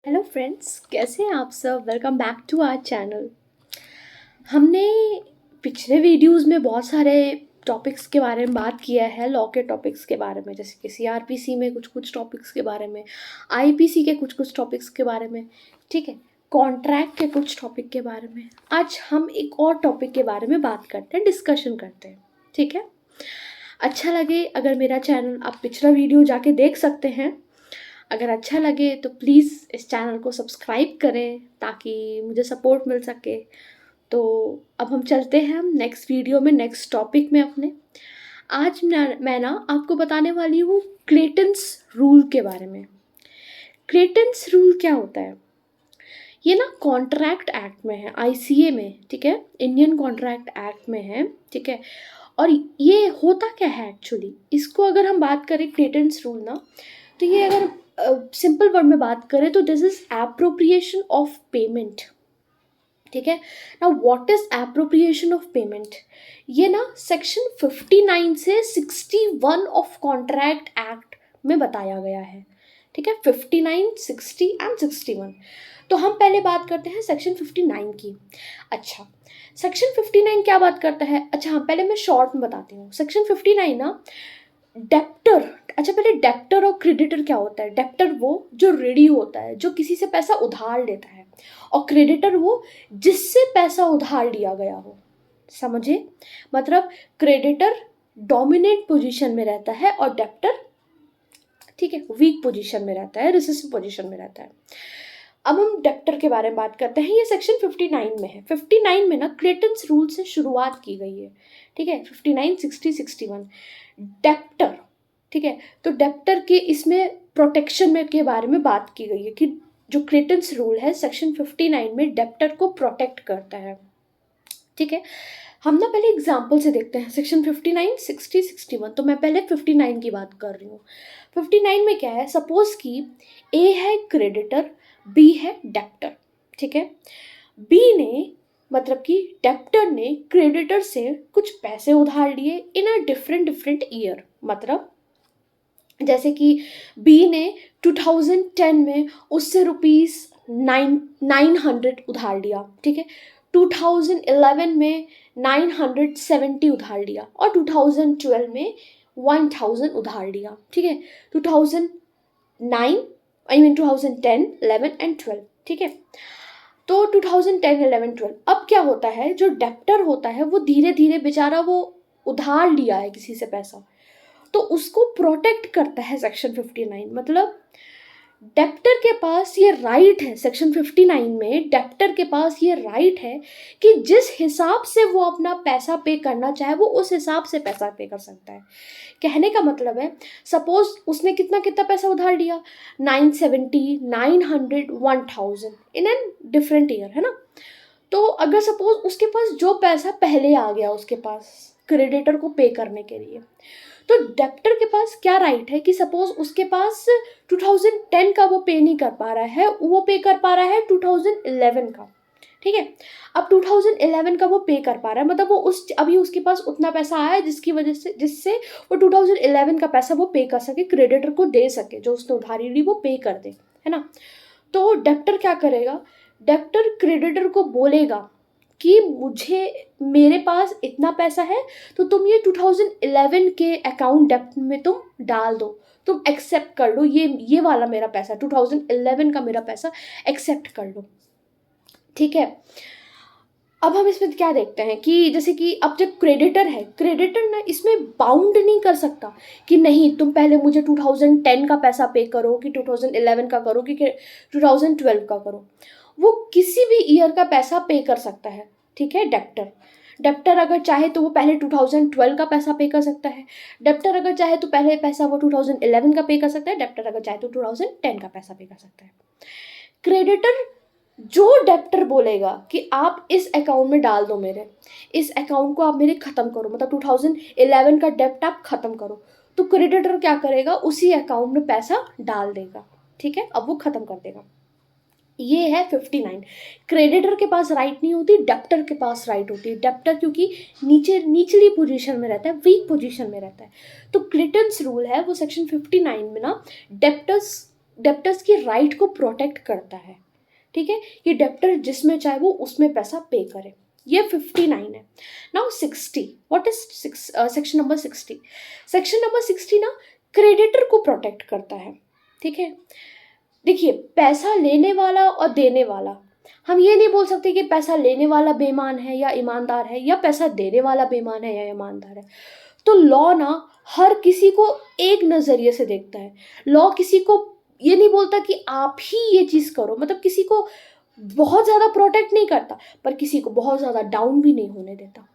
Hello friends, कैसे हैं आप सब। Welcome back to our channel. हमने पिछले वीडियोस में बहुत सारे टॉपिक्स के बारे में बात किया है, लॉ के टॉपिक्स के बारे में, जैसे कि सीआरपीसी में कुछ कुछ टॉपिक्स के बारे में, आईपीसी के कुछ कुछ टॉपिक्स के बारे में, ठीक है, कॉन्ट्रैक्ट के कुछ टॉपिक के बारे में। आज हम एक और टॉपिक के बारे में बात करते हैं, डिस्कशन करते हैं, ठीक है। अच्छा लगे अगर मेरा चैनल आप पिछला वीडियो जाके देख सकते हैं। अगर अच्छा लगे तो प्लीज़ इस चैनल को सब्सक्राइब करें ताकि मुझे सपोर्ट मिल सके। तो अब हम चलते हैं हम नेक्स्ट वीडियो में, नेक्स्ट टॉपिक में अपने। आज मैं ना आपको बताने वाली हूँ क्लेटन्स रूल के बारे में। क्लेटन्स रूल क्या होता है? ये ना कॉन्ट्रैक्ट एक्ट में है, आईसीए में, ठीक है, इंडियन कॉन्ट्रैक्ट एक्ट में है, ठीक है। और ये होता क्या है एक्चुअली, इसको अगर हम बात करें क्लेटन्स रूल ना, तो ये अगर सिंपल वर्ड में बात करें तो this is appropriation of payment, ठीक है ना। What is appropriation of payment? ये ना सेक्शन 59 से 61 ऑफ कॉन्ट्रैक्ट एक्ट में बताया गया है, ठीक है। 59, 60 एंड 61। तो हम पहले बात करते हैं सेक्शन 59 की। अच्छा, सेक्शन 59 क्या बात करता है? अच्छा हाँ, पहले मैं शॉर्ट में बताती हूँ। सेक्शन 59 ना डेप्टर, अच्छा पहले डेप्टर और क्रेडिटर क्या होता है? डेप्टर वो जो रेडी होता है, जो किसी से पैसा उधार लेता है, और क्रेडिटर वो जिससे पैसा उधार लिया गया हो। समझे? मतलब क्रेडिटर डोमिनेंट पोजीशन में रहता है और डेप्टर, ठीक है, वीक पोजीशन में रहता है, रिसेसिव पोजीशन में रहता है। अब हम डेप्टर के बारे में बात करते हैं। ये सेक्शन 59 में है। 59 में ना क्लेटन्स रूल से शुरुआत की गई है, ठीक है। 59, 60, 61 डेप्टर, ठीक है। तो डेप्टर के इसमें प्रोटेक्शन में के बारे में बात की गई है कि जो क्लेटन्स रूल है सेक्शन 59 में डेप्टर को प्रोटेक्ट करता है, ठीक है। हम ना पहले एग्जाम्पल से देखते हैं सेक्शन 59, 60, 61। तो मैं पहले 59 की बात कर रही हूँ। 59 में क्या है? सपोज कि ए है क्रेडिटर, बी है डेप्टर, ठीक है। बी ने, मतलब कि डेप्टर ने क्रेडिटर से कुछ पैसे उधार लिए इन अ डिफरेंट ईयर। मतलब जैसे कि बी ने 2010 में उससे ₹900 उधार लिया, ठीक है। 2011 में 970 उधार लिया और 2012 में 1000 उधार लिया, ठीक है। 2009 2010, 11 एंड 12, ठीक है। तो 2010, 11, 12 अब क्या होता है, जो डेप्टर होता है वो धीरे धीरे बेचारा वो उधार लिया है किसी से पैसा, तो उसको प्रोटेक्ट करता है सेक्शन 59। मतलब डेप्टर के पास ये राइट है, सेक्शन 59 में डेप्टर के पास ये राइट है कि जिस हिसाब से वो अपना पैसा पे करना चाहे वो उस हिसाब से पैसा पे कर सकता है। कहने का मतलब है, सपोज उसने कितना कितना पैसा उधार लिया, 970, 900, 1000 इन एन डिफरेंट ईयर, है ना। तो अगर सपोज उसके पास जो पैसा पहले आ गया उसके पास क्रेडिटर को पे करने के लिए, तो डेप्टर के पास क्या राइट है कि सपोज उसके पास 2010 का वो पे नहीं कर पा रहा है, वो पे कर पा रहा है 2011 का, ठीक है। अब 2011 का वो पे कर पा रहा है, मतलब वो उस अभी उसके पास उतना पैसा आया है जिसकी वजह से, जिससे वो 2011 का पैसा वो पे कर सके, क्रेडिटर को दे सके, जो उसने उधारी ली वो पे कर दे, है ना। तो डेप्टर क्या करेगा? डेप्टर क्रेडिटर को बोलेगा कि मुझे, मेरे पास इतना पैसा है तो तुम ये 2011 के अकाउंट डेप्ट में तुम डाल दो, तुम एक्सेप्ट कर लो, ये वाला मेरा पैसा 2011 का मेरा पैसा एक्सेप्ट कर लो, ठीक है। अब हम इसमें क्या देखते हैं कि जैसे कि अब जब क्रेडिटर है, क्रेडिटर ना इसमें बाउंड नहीं कर सकता कि नहीं तुम पहले मुझे 2010 का पैसा पे करो कि 2011 का करो कि 2012 का करो। वो किसी भी ईयर का पैसा पे कर सकता है, ठीक है। डेप्टर डेप्टर अगर चाहे तो वो पहले 2012 का पैसा पे कर सकता है। डेप्टर अगर चाहे तो पहले पैसा वो 2011 का पे कर सकता है। डेप्टर अगर चाहे तो 2010 का पैसा पे कर सकता है। क्रेडिटर, जो डेप्टर बोलेगा कि आप इस अकाउंट में डाल दो, मेरे इस अकाउंट को आप मेरे ख़त्म करो, मतलब 2011 का डेप्ट आप ख़त्म करो, तो क्रेडिटर क्या करेगा? उसी अकाउंट में पैसा डाल देगा, ठीक है। अब वो ख़त्म कर देगा। ये है 59। क्रेडिटर के पास राइट नहीं होती, डेप्टर के पास राइट होती है। डेप्टर क्योंकि निचली पोजीशन में रहता है, वीक पोजीशन में रहता है। तो क्रेडिटर्स रूल है वो सेक्शन 59 में ना डेप्टर्स डेप्टर्स की राइट को प्रोटेक्ट करता है, ठीक है, कि डेप्टर जिसमें चाहे वो उसमें पैसा पे करे। ये 59 है। Now 60, what is section number 60? Section number 60 ना क्रेडिटर को प्रोटेक्ट करता है, ठीक है। देखिए, पैसा लेने वाला और देने वाला, हम ये नहीं बोल सकते कि पैसा लेने वाला बेईमान है या ईमानदार है, या पैसा देने वाला बेईमान है या ईमानदार है। तो लॉ ना हर किसी को एक नज़रिए से देखता है। लॉ किसी को ये नहीं बोलता कि आप ही ये चीज़ करो, मतलब किसी को बहुत ज़्यादा प्रोटेक्ट नहीं करता, पर किसी को बहुत ज़्यादा डाउन भी नहीं होने देता।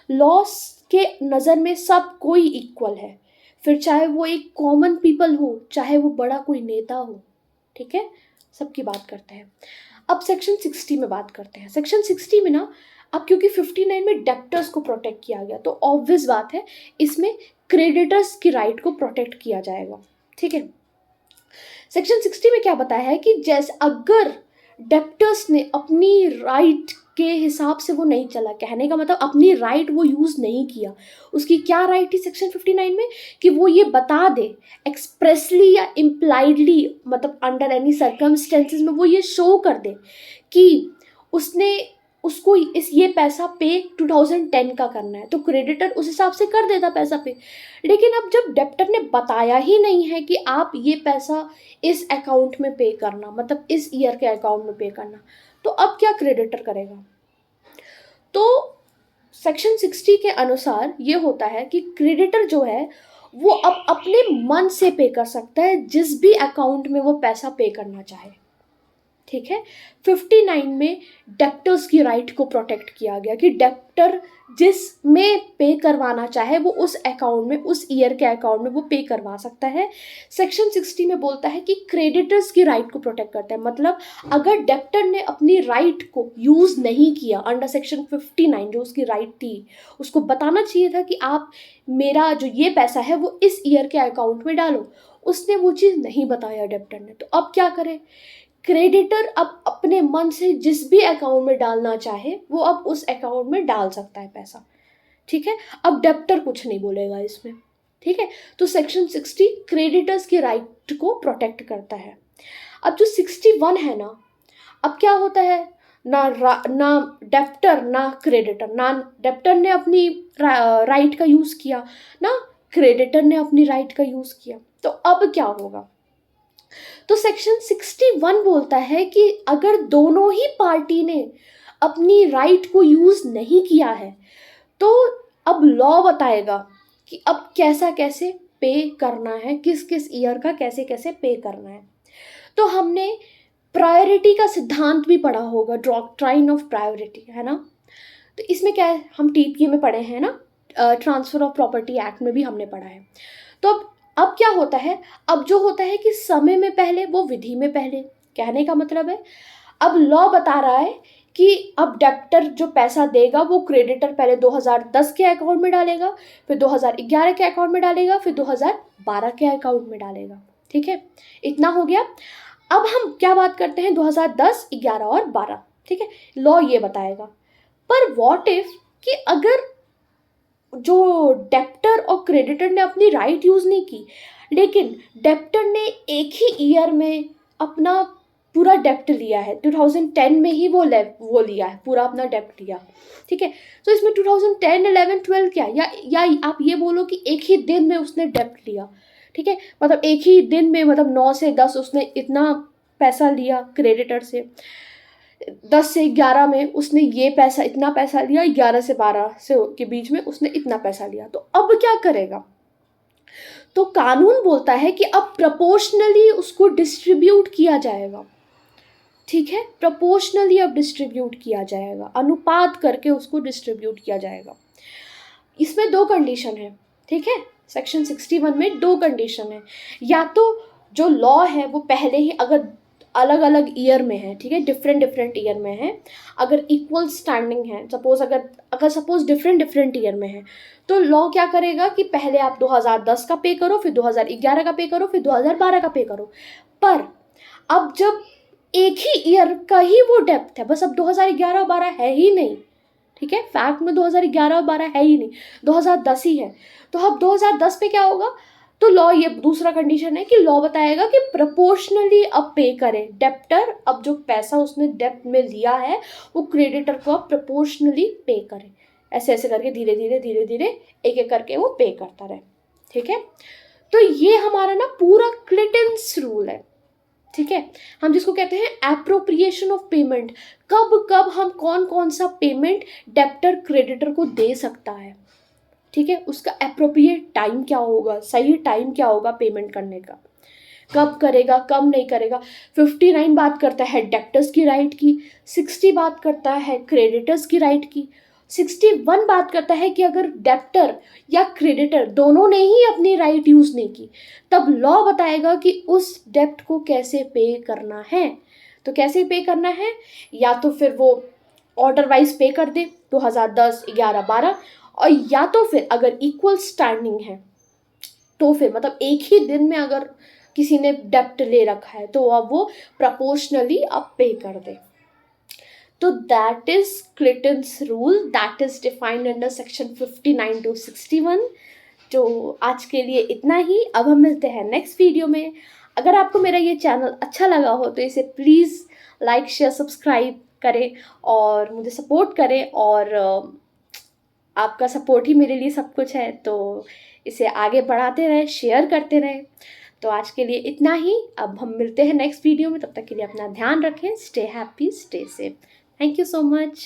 लॉ के नज़र में सब कोई इक्वल है, फिर चाहे वो एक कॉमन पीपल हो, चाहे वो बड़ा कोई नेता हो, ठीक है, सबकी बात करते हैं। अब सेक्शन 60 में बात करते हैं। सेक्शन 60 में ना, अब क्योंकि 59 में डेप्टर्स को प्रोटेक्ट किया गया, तो ऑब्वियस बात है इसमें क्रेडिटर्स की राइट को प्रोटेक्ट किया जाएगा, ठीक है। सेक्शन 60 में क्या बताया है कि जैसे अगर डेप्टर्स ने अपनी राइट के हिसाब से वो नहीं चला, कहने का मतलब अपनी राइट वो यूज़ नहीं किया, उसकी क्या राइट थी सेक्शन 59 में, कि वो ये बता दे एक्सप्रेसली या इम्प्लाइडली, मतलब अंडर एनी सर्कमस्टेंसेस में वो ये शो कर दे कि उसने उसको ये पैसा पे 2010 का करना है, तो क्रेडिटर उस हिसाब से कर देता पैसा पे। लेकिन अब जब डेप्टर ने बताया ही नहीं है कि आप ये पैसा इस अकाउंट में पे करना, मतलब इस ईयर के अकाउंट में पे करना, तो अब क्या क्रेडिटर करेगा? तो सेक्शन 60 के अनुसार ये होता है कि क्रेडिटर जो है वो अब अपने मन से पे कर सकता है जिस भी अकाउंट में वो पैसा पे करना चाहे, ठीक है। 59 में डेप्टर्स की राइट को प्रोटेक्ट किया गया कि डेप्टर जिसमें पे करवाना चाहे वो उस अकाउंट में, उस ईयर के अकाउंट में वो पे करवा सकता है। सेक्शन 60 में बोलता है कि क्रेडिटर्स की राइट को प्रोटेक्ट करता है, मतलब अगर डेप्टर ने अपनी राइट को यूज़ नहीं किया अंडर सेक्शन 59, जो उसकी राइट थी, उसको बताना चाहिए था कि आप मेरा जो ये पैसा है वो इस ईयर के अकाउंट में डालो, उसने वो चीज़ नहीं बताया डेप्टर ने, तो अब क्या करे? क्रेडिटर अब अपने मन से जिस भी अकाउंट में डालना चाहे वो अब उस अकाउंट में डाल सकता है पैसा, ठीक है। अब डेप्टर कुछ नहीं बोलेगा इसमें, ठीक है। तो सेक्शन 60 क्रेडिटर्स के राइट को प्रोटेक्ट करता है। अब जो 61 है ना, अब क्या होता है, ना डेप्टर ना क्रेडिटर, ना डेप्टर ने अपनी राइट का यूज़ किया, ना क्रेडिटर ने अपनी राइट का यूज़ किया, तो अब क्या होगा? तो सेक्शन 61 बोलता है कि अगर दोनों ही पार्टी ने अपनी राइट को यूज़ नहीं किया है, तो अब लॉ बताएगा कि अब कैसे पे करना है, किस किस ईयर का कैसे कैसे पे करना है। तो हमने प्रायोरिटी का सिद्धांत भी पढ़ा होगा, डॉक्ट्राइन ऑफ प्रायोरिटी, है ना। तो इसमें क्या है, हम टीपीए में पढ़े हैं ना, ट्रांसफ़र ऑफ प्रॉपर्टी एक्ट में भी हमने पढ़ा है। तो अब क्या होता है, अब जो होता है कि समय में पहले वो विधि में पहले, कहने का मतलब है अब लॉ बता रहा है कि अब डेप्टर जो पैसा देगा वो क्रेडिटर पहले 2010 के अकाउंट में डालेगा, फिर 2011 के अकाउंट में डालेगा, फिर 2012 के अकाउंट में डालेगा, ठीक है। इतना हो गया। अब हम क्या बात करते हैं 2010, 11 और 12, ठीक है, लॉ ये बताएगा। पर व्हाट इफ कि अगर जो डेप्टर और क्रेडिटर ने अपनी राइट यूज़ नहीं की, लेकिन डेप्टर ने एक ही ईयर में अपना पूरा डेप्ट लिया है, 2010 में ही वो लिया है, पूरा अपना डेप्ट लिया, ठीक है। तो इसमें 2010, 11, 12 क्या, या आप ये बोलो कि एक ही दिन में उसने डेप्ट लिया, ठीक है, मतलब एक ही दिन में, मतलब 9 से 10 उसने इतना पैसा लिया क्रेडिटर से, 10 से 11 में उसने ये पैसा, इतना पैसा लिया, 11 से 12 से के बीच में उसने इतना पैसा लिया, तो अब क्या करेगा? तो कानून बोलता है कि अब प्रोपोर्शनली उसको डिस्ट्रीब्यूट किया जाएगा, ठीक है, प्रोपोर्शनली अब डिस्ट्रीब्यूट किया जाएगा, अनुपात करके उसको डिस्ट्रीब्यूट किया जाएगा। इसमें दो कंडीशन है, ठीक है, सेक्शन 61 में दो कंडीशन है, या तो जो लॉ है वो पहले ही अगर अलग अलग ईयर में है, ठीक है, डिफरेंट ईयर में है, अगर इक्वल स्टैंडिंग है, सपोज अगर सपोज डिफरेंट ईयर में है, तो लॉ क्या करेगा कि पहले आप 2010 का पे करो, फिर 2011 का पे करो, फिर 2012 का पे करो। पर अब जब एक ही ईयर का ही वो डेप्थ है, बस अब 2011 और 12 है ही नहीं, ठीक है, फैक्ट में 2011 और 12 है ही नहीं, 2010 ही है, तो अब 2010 पे क्या होगा, तो लॉ, ये दूसरा कंडीशन है कि लॉ बताएगा कि प्रोपोर्शनली अब पे करे। डेप्टर अब जो पैसा उसने डेप्ट में लिया है वो क्रेडिटर को अब प्रोपोर्शनली पे करे। ऐसे ऐसे करके धीरे धीरे धीरे धीरे एक एक करके वो पे करता रहे। ठीक है, तो ये हमारा ना पूरा क्लिटन्स रूल है। ठीक है, हम जिसको कहते हैं एप्रोप्रिएशन ऑफ पेमेंट, कब कब हम कौन कौन सा पेमेंट डेप्टर क्रेडिटर को दे सकता है। ठीक है, उसका एप्रोप्रिएट टाइम क्या होगा, सही टाइम क्या होगा पेमेंट करने का, कब करेगा कब नहीं करेगा। 59 बात करता है डेप्टर्स की राइट की, 60 बात करता है क्रेडिटर्स की राइट की, 61 बात करता है कि अगर डेप्टर या क्रेडिटर दोनों ने ही अपनी राइट यूज़ नहीं की तब लॉ बताएगा कि उस डेप्ट को कैसे पे करना है। तो कैसे पे करना है, या तो फिर वो ऑर्डर वाइज पे कर दे 2010, 11, 12, और या तो फिर अगर इक्वल स्टैंडिंग है तो फिर मतलब एक ही दिन में अगर किसी ने डेप्ट ले रखा है तो अब वो प्रपोर्शनली अब पे कर दे। तो that is Clayton's rule, that is defined under section 59 to 61। जो आज के लिए इतना ही, अब हम मिलते हैं नेक्स्ट वीडियो में। अगर आपको मेरा ये चैनल अच्छा लगा हो तो इसे प्लीज़ लाइक शेयर सब्सक्राइब करें और मुझे सपोर्ट करें, और आपका सपोर्ट ही मेरे लिए सब कुछ है, तो इसे आगे बढ़ाते रहें, शेयर करते रहें। तो आज के लिए इतना ही, अब हम मिलते हैं नेक्स्ट वीडियो में। तब तक के लिए अपना ध्यान रखें, stay happy, stay safe. Thank you so much.